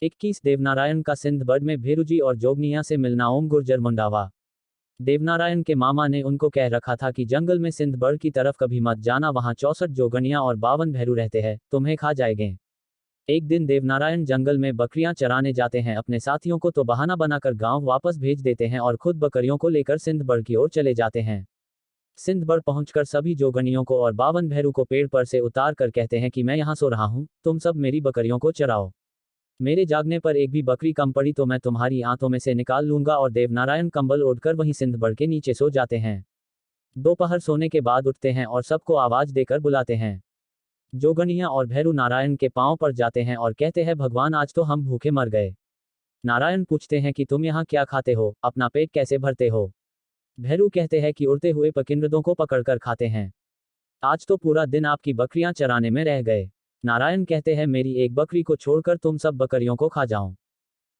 21 देवनारायण का सिंधबड़ में भेरुजी और जोगनिया से मिलना। ओम गुर्जर मुंडावा। देवनारायण के मामा ने उनको कह रखा था कि जंगल में सिंधबड़ की तरफ कभी मत जाना, वहां 64 जोगनिया और 52 भैरू रहते हैं, तुम्हें खा जाएंगे। एक दिन देवनारायण जंगल में बकरियां चराने जाते हैं। अपने साथियों को तो बहाना बनाकर गांव वापस भेज देते हैं और खुद बकरियों को लेकर सिंधबड़ की ओर चले जाते हैं। सिंधबड़ पहुंचकर सभी जोगनियों को और 52 भैरू को पेड़ पर से उतार कर कहते हैं कि मैं यहां सो रहा हूं, तुम सब मेरी बकरियों को चराओ। मेरे जागने पर एक भी बकरी कम पड़ी तो मैं तुम्हारी आंतों में से निकाल लूंगा। और देवनारायण कंबल ओढ़कर वहीं सिंधबड़ के नीचे सो जाते हैं। दोपहर सोने के बाद उठते हैं और सबको आवाज देकर बुलाते हैं। जोगनिया और भैरू नारायण के पांव पर जाते हैं और कहते हैं, भगवान आज तो हम भूखे मर गए। नारायण पूछते हैं कि तुम यहाँ क्या खाते हो, अपना पेट कैसे भरते हो। भैरू कहते हैं कि उड़ते हुए पकिंद्रदों को पकड़कर खाते हैं। आज तो पूरा दिन आपकी बकरियां चराने में रह गए। नारायण कहते हैं, मेरी एक बकरी को छोड़कर तुम सब बकरियों को खा जाओ।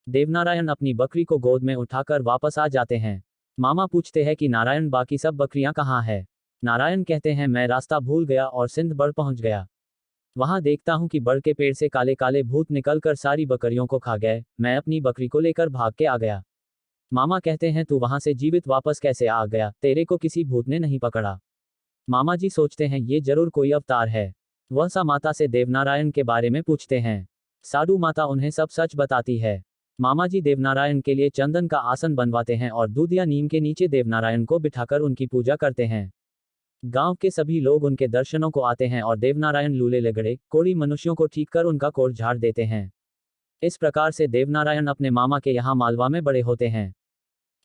देवनारायण अपनी बकरी को गोद में उठाकर वापस आ जाते हैं। मामा पूछते हैं कि नारायण बाकी सब बकरियां कहाँ है। नारायण कहते हैं, मैं रास्ता भूल गया और सिंधबड़ पहुंच गया। वहां देखता हूं कि बड़ के पेड़ से काले काले भूत निकलकर सारी बकरियों को खा गए। मैं अपनी बकरी को लेकर भाग के आ गया। मामा कहते हैं, तू वहां से जीवित वापस कैसे आ गया, तेरे को किसी भूत ने नहीं पकड़ा। मामा जी सोचते हैं ये जरूर कोई अवतार है। वह सा माता से देवनारायण के बारे में पूछते हैं। साधु माता उन्हें सब सच बताती है। मामा जी देवनारायण के लिए चंदन का आसन बनवाते हैं और दूध या नीम के नीचे देवनारायण को बिठाकर उनकी पूजा करते हैं। गांव के सभी लोग उनके दर्शनों को आते हैं और देवनारायण लूले लगड़े कोड़ी मनुष्यों को ठीक कर उनका कोढ़ झाड़ देते हैं। इस प्रकार से देवनारायण अपने मामा के यहाँ मालवा में बड़े होते हैं।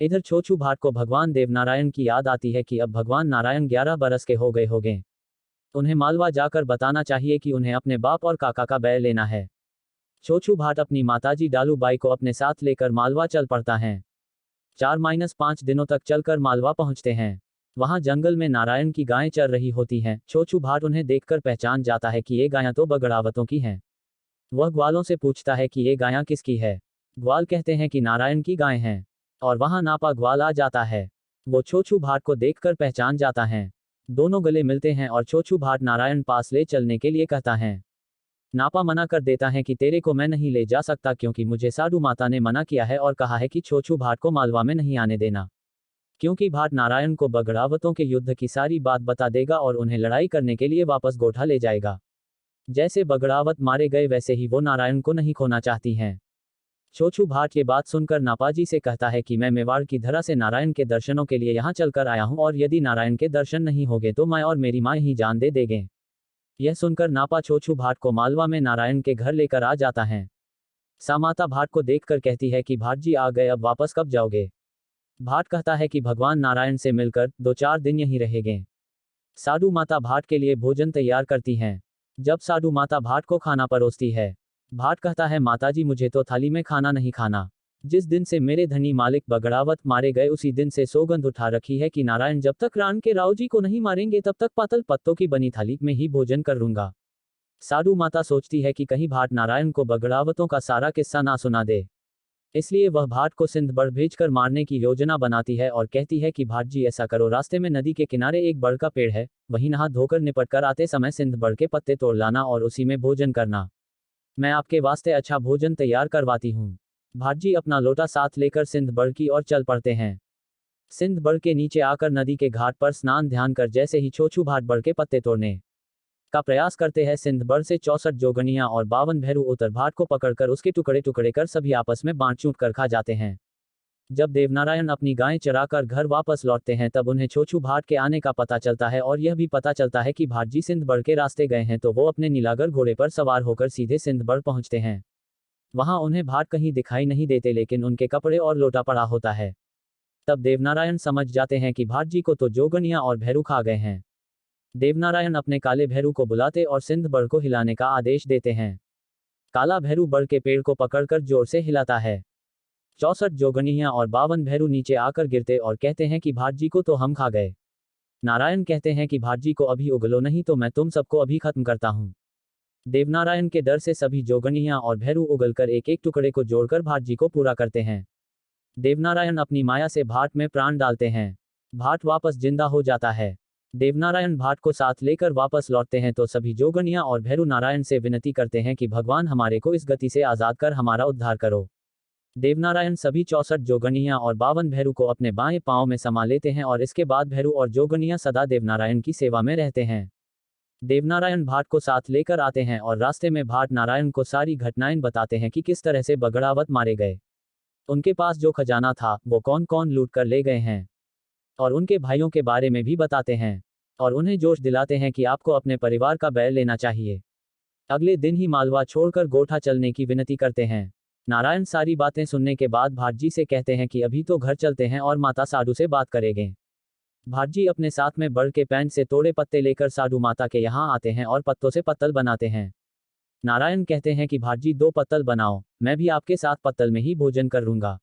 इधर छोछू भाट को भगवान देवनारायण की याद आती है कि अब भगवान नारायण 11 बरस के हो गए होंगे। उन्हें मालवा जाकर बताना चाहिए कि उन्हें अपने बाप और काका का बैर लेना है। छोछू भाट अपनी माताजी डालूबाई को अपने साथ लेकर मालवा चल पड़ता है। 4-5 दिनों तक चलकर मालवा पहुंचते हैं। वहां जंगल में नारायण की गायें चर रही होती हैं। छोछू भाट उन्हें देखकर पहचान जाता है कि ये गायां तो बगड़ावतों की हैं। वह ग्वालों से पूछता है कि ये गायां किसकी है। ग्वाल कहते हैं कि नारायण की गायें हैं। और वहां नापा ग्वाल आ जाता है। वो छोछू भाट को देखकर पहचान जाता है। दोनों गले मिलते हैं और छोछू भाट नारायण पास ले चलने के लिए कहता है। नापा मना कर देता है कि तेरे को मैं नहीं ले जा सकता, क्योंकि मुझे साधु माता ने मना किया है और कहा है कि छोछू भाट को मालवा में नहीं आने देना। क्योंकि भाट नारायण को बगड़ावतों के युद्ध की सारी बात बता देगा और उन्हें लड़ाई करने के लिए वापस गोठा ले जाएगा। जैसे बगड़ावत मारे गए वैसे ही वो नारायण को नहीं खोना चाहती हैं। छोछू भाट ये बात सुनकर नापाजी से कहता है कि मैं मेवाड़ की धरा से नारायण के दर्शनों के लिए यहाँ चलकर आया हूँ और यदि नारायण के दर्शन नहीं होंगे तो मैं और मेरी माँ ही जान दे देंगे। यह सुनकर नापा छोछू भाट को मालवा में नारायण के घर लेकर आ जाता है। सामाता भाट को देखकर कहती है कि भाट जी आ गए, अब वापस कब जाओगे। भाट कहता है कि भगवान नारायण से मिलकर 2-4 दिन यहीं रहेंगे। साधु माता भाट के लिए भोजन तैयार करती हैं। जब साधु माता भाट को खाना परोसती है, भाट कहता है, माताजी मुझे तो थाली में खाना नहीं खाना। जिस दिन से मेरे धनी मालिक बगड़ावत मारे गए उसी दिन से सौगंध उठा रखी है कि नारायण जब तक रान के राव जी को नहीं मारेंगे तब तक पातल पत्तों की बनी थाली में ही भोजन करूंगा। साधु माता सोचती है कि कहीं भाट नारायण को बगड़ावतों का सारा किस्सा ना सुना दे। इसलिए वह भाट को सिंधबड़ भेजकर मारने की योजना बनाती है और कहती है कि भाट जी ऐसा करो, रास्ते में नदी के किनारे एक बड़ का पेड़ है, वहीं नहा धोकर निपट कर आते समय सिंधबड़ के पत्ते तोड़ लाना और उसी में भोजन करना। मैं आपके वास्ते अच्छा भोजन तैयार करवाती हूँ। भाट जी अपना लोटा साथ लेकर सिंधबड़ की ओर चल पड़ते हैं। सिंधबड़ के नीचे आकर नदी के घाट पर स्नान ध्यान कर जैसे ही छोछू भाट बड़ के पत्ते तोड़ने का प्रयास करते हैं, सिंधबड़ से 64 जोगनिया और 52 भैरू उतर भाट को पकड़कर उसके टुकड़े टुकड़े कर सभी आपस में बांट चूट कर खा जाते हैं। जब देवनारायण अपनी गायें चराकर घर वापस लौटते हैं तब उन्हें छोछू भाट के आने का पता चलता है और यह भी पता चलता है कि भाट जी सिंधबड़ के रास्ते गए हैं, तो वो अपने नीलागर घोड़े पर सवार होकर सीधे सिंधबड़ पहुंचते हैं। वहां उन्हें भाट कहीं दिखाई नहीं देते, लेकिन उनके कपड़े और लोटा पड़ा होता है। तब देवनारायण समझ जाते हैं कि भाट जी को तो जोगनिया और भैरू खा गए हैं। देवनारायण अपने काले भैरू को बुलाते और सिंधबड़ को हिलाने का आदेश देते हैं। काला भैरू बड़ के पेड़ को पकड़कर जोर से हिलाता है। 64 जोगनिया और 52 भैरू नीचे आकर गिरते और कहते हैं कि भाट जी को तो हम खा गए। नारायण कहते हैं कि भाट जी को अभी उगलो नहीं तो मैं तुम सबको अभी खत्म करता हूँ। देवनारायण के डर से सभी जोगनिया और भैरू उगलकर एक एक टुकड़े को जोड़कर भाट जी को पूरा करते हैं। देवनारायण अपनी माया से भाट में प्राण डालते हैं। भाट वापस जिंदा हो जाता है। देवनारायण भाट को साथ लेकर वापस लौटते हैं तो सभी जोगनिया और भैरू नारायण से विनती करते हैं कि भगवान हमारे को इस गति से आज़ाद कर हमारा उद्धार करो। देवनारायण सभी 64 जोगनिया और 52 भैरू को अपने बाएं पांव में समा लेते हैं और इसके बाद भैरू और जोगनिया सदा देवनारायण की सेवा में रहते हैं। देवनारायण भाट को साथ लेकर आते हैं और रास्ते में भाट नारायण को सारी घटनाएं बताते हैं कि किस तरह से बगड़ावत मारे गए, उनके पास जो खजाना था वो कौन कौन लूट कर ले गए हैं, और उनके भाइयों के बारे में भी बताते हैं और उन्हें जोश दिलाते हैं कि आपको अपने परिवार का बैर लेना चाहिए। अगले दिन ही मालवा छोड़कर गोठा चलने की विनती करते हैं। नारायण सारी बातें सुनने के बाद भाटजी से कहते हैं कि अभी तो घर चलते हैं और माता साधु से बात करेंगे। भाटजी अपने साथ में बड़ के पैंट से तोड़े पत्ते लेकर साधु माता के यहाँ आते हैं और पत्तों से पत्तल बनाते हैं। नारायण कहते हैं कि भाटजी 2 पत्तल बनाओ, मैं भी आपके साथ पत्तल में ही भोजन करूंगा।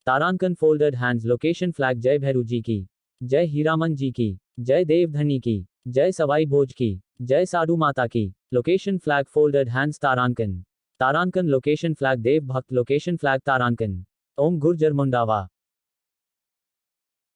तारांकन फोल्डेड हैंड्स लोकेशन फ्लैग जय भैरू जी की, जय हीरामन जी की, जय देवधनी की, जय सवाई भोज की, जय साधु माता की। लोकेशन फ्लैग फोल्डेड हैंड्स तारांकन। तारांकन लोकेशन फ्लैग देव भक्त लोकेशन फ्लैग तारांकन। ओम गुर्जर मुंडावा।